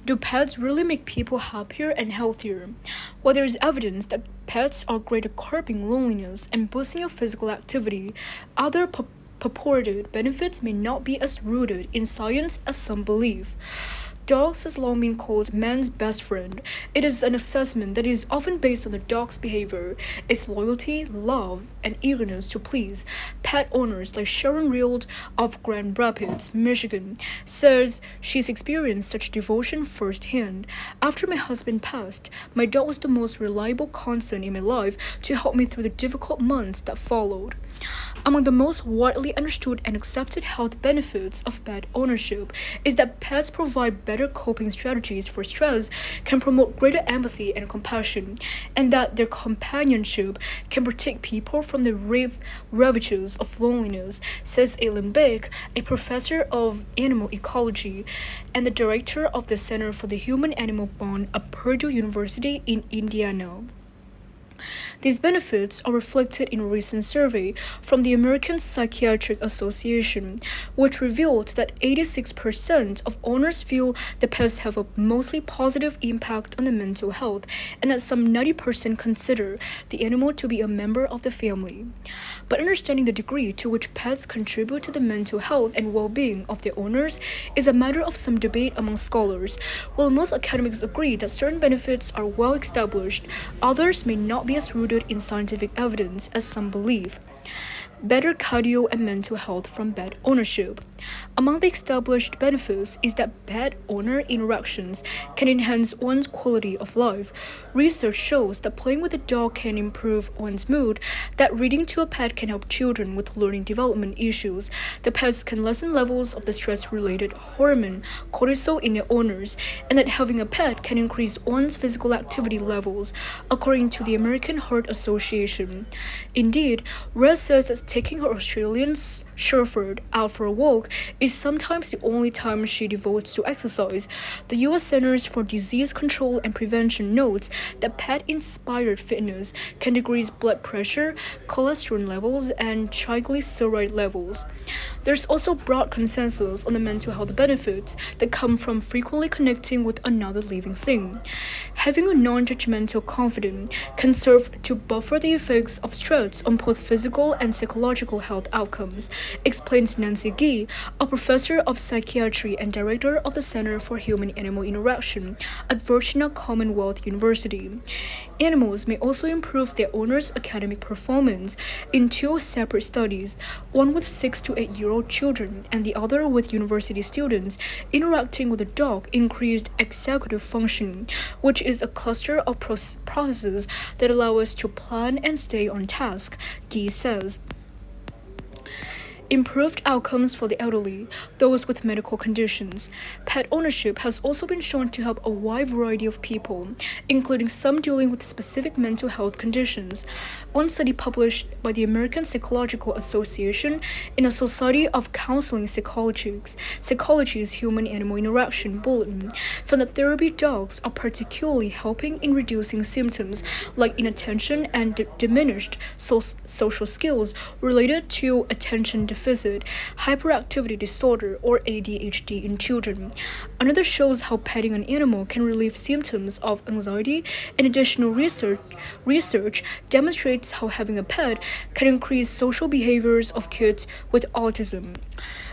Do pets really make people happier and healthier? While there is evidence that pets are great at curbing loneliness and boosting your physical activity, other purported benefits may not be as rooted in science as some believe. Dogs has long been called man's best friend. It is an assessment that is often based on the dog's behavior, its loyalty, love, and eagerness to please. Pet owners like Sharon Rield of Grand Rapids, Michigan, says she's experienced such devotion firsthand. After my husband passed, my dog was the most reliable constant in my life to help me through the difficult months that followed. Among the most widely understood and accepted health benefits of pet ownership is that pets provide better coping strategies for stress, can promote greater empathy and compassion, and that their companionship can protect people from the ravages of loneliness, says Aileen Beck, a professor of animal ecology and the director of the Center for the Human-Animal Bond at Purdue University in Indiana. These benefits are reflected in a recent survey from the American Psychiatric Association, which revealed that 86% of owners feel the pets have a mostly positive impact on their mental health, and that some 90% consider the animal to be a member of the family. But understanding the degree to which pets contribute to the mental health and well-being of their owners is a matter of some debate among scholars. While most academics agree that certain benefits are well established, others may not be as rooted in scientific evidence as some believe. Better cardio and mental health from pet ownership. Among the established benefits is that pet owner interactions can enhance one's quality of life. Research shows that playing with a dog can improve one's mood, that reading to a pet can help children with learning development issues, that pets can lessen levels of the stress-related hormone cortisol in their owners, and that having a pet can increase one's physical activity levels, according to the American Heart Association. Indeed, Rez says that taking her Australian Shepherd out for a walk is sometimes the only time she devotes to exercise. The U.S. Centers for Disease Control and Prevention notes that pet-inspired fitness can decrease blood pressure, cholesterol levels, and triglyceride levels. There's also broad consensus on the mental health benefits that come from frequently connecting with another living thing. Having a non-judgmental confidence can serve to buffer the effects of stress on both physical and psychological health outcomes, explains Nancy Gee, a professor of psychiatry and director of the Center for Human-Animal Interaction at Virginia Commonwealth University. Animals may also improve their owners' academic performance in two separate studies, one with 6 to 8-year-old children and the other with university students. Interacting with a dog increased executive function, which is a cluster of processes that allow us to plan and stay on task, Gee says. Improved outcomes for the elderly, those with medical conditions. Pet ownership has also been shown to help a wide variety of people, including some dealing with specific mental health conditions. One study published by the American Psychological Association in the Society of Counseling Psychology's Human-Animal Interaction Bulletin found that therapy dogs are particularly helping in reducing symptoms like inattention and diminished social skills related to attention deficit, hyperactivity disorder, or ADHD in children. Another shows how petting an animal can relieve symptoms of anxiety, and additional research demonstrates how having a pet can increase social behaviors of kids with autism.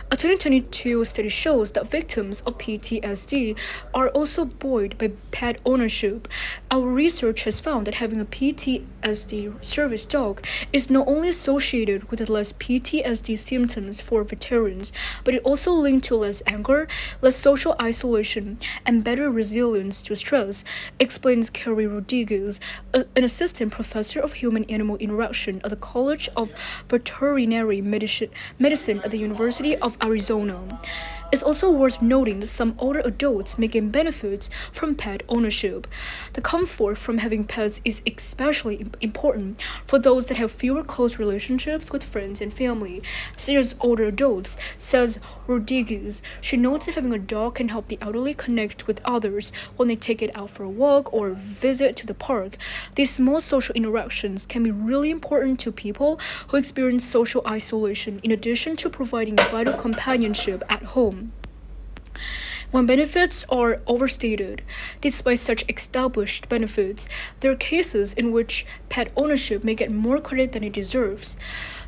A 2022 study shows that victims of PTSD are also buoyed by pet ownership. Our research has found that having a PTSD service dog is not only associated with less PTSD symptoms for veterans, but it also linked to less anger, less social isolation, and better resilience to stress, explains Carrie Rodriguez, an assistant professor of human-animal interaction at the College of Veterinary Medicine at the University of Arizona. It's also worth noting that some older adults may gain benefits from pet ownership. The comfort from having pets is especially important for those that have fewer close relationships with friends and family, such as older adults, says Rodriguez. She notes that having a dog can help the elderly connect with others when they take it out for a walk or visit to the park. These small social interactions can be really important to people who experience social isolation, in addition to providing vital companionship at home. When benefits are overstated, despite such established benefits, there are cases in which pet ownership may get more credit than it deserves.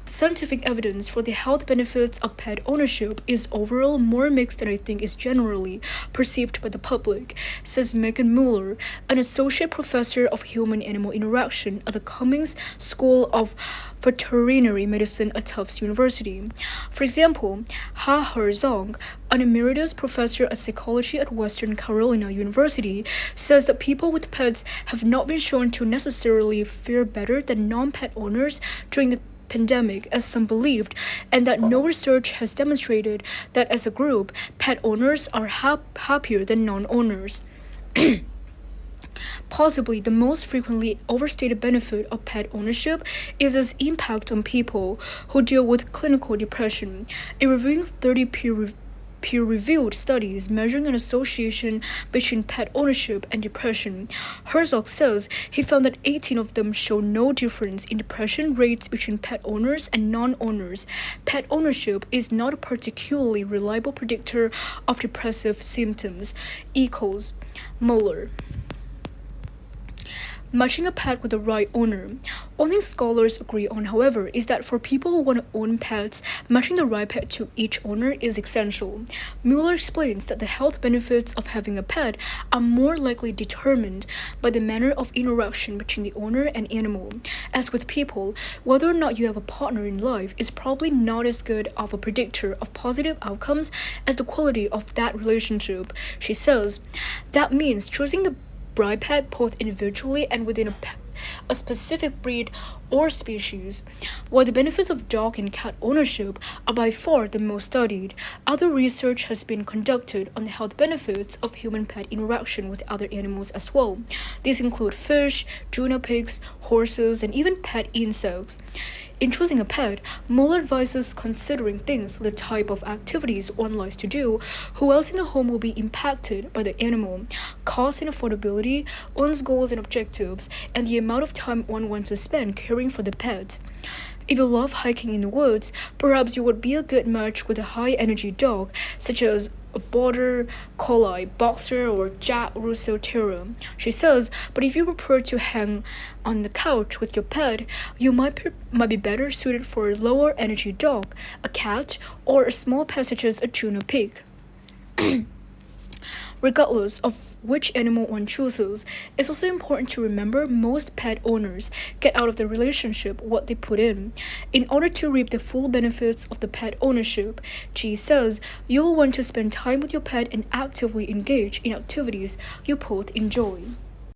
The scientific evidence for the health benefits of pet ownership is overall more mixed than I think is generally perceived by the public, says Megan Mueller, an associate professor of human-animal interaction at the Cummings School of Veterinary Medicine at Tufts University. For example, Ha Herzog, an emeritus professor of psychology at Western Carolina University, says that people with pets have not been shown to necessarily fare better than non-pet owners during the pandemic as some believed, and that no research has demonstrated that as a group, pet owners are happier than non-owners. Possibly the most frequently overstated benefit of pet ownership is its impact on people who deal with clinical depression. In reviewing 30 peer-reviewed studies measuring an association between pet ownership and depression, Herzog says he found that 18 of them show no difference in depression rates between pet owners and non-owners. Pet ownership is not a particularly reliable predictor of depressive symptoms, echoes Mueller. Matching a pet with the right owner. One thing scholars agree on, however, is that for people who want to own pets, matching the right pet to each owner is essential. Mueller explains that the health benefits of having a pet are more likely determined by the manner of interaction between the owner and animal. As with people, whether or not you have a partner in life is probably not as good of a predictor of positive outcomes as the quality of that relationship. She says, that means choosing the right pet both individually and within a specific breed or species. While the benefits of dog and cat ownership are by far the most studied, other research has been conducted on the health benefits of human-pet interaction with other animals as well. These include fish, guinea pigs, horses, and even pet insects. In choosing a pet, Mueller advises considering things like the type of activities one likes to do, who else in the home will be impacted by the animal, cost and affordability, one's goals and objectives, and the amount of time one wants to spend caring for the pet. If you love hiking in the woods, perhaps you would be a good match with a high-energy dog, such as a Border Collie, Boxer, or Jack Russell Terrier. She says, but if you prefer to hang on the couch with your pet, you might be better suited for a lower-energy dog, a cat, or a small pet such as a guinea pig. Regardless of which animal one chooses, it's also important to remember most pet owners get out of the relationship what they put in. In order to reap the full benefits of the pet ownership, G says, you'll want to spend time with your pet and actively engage in activities you both enjoy.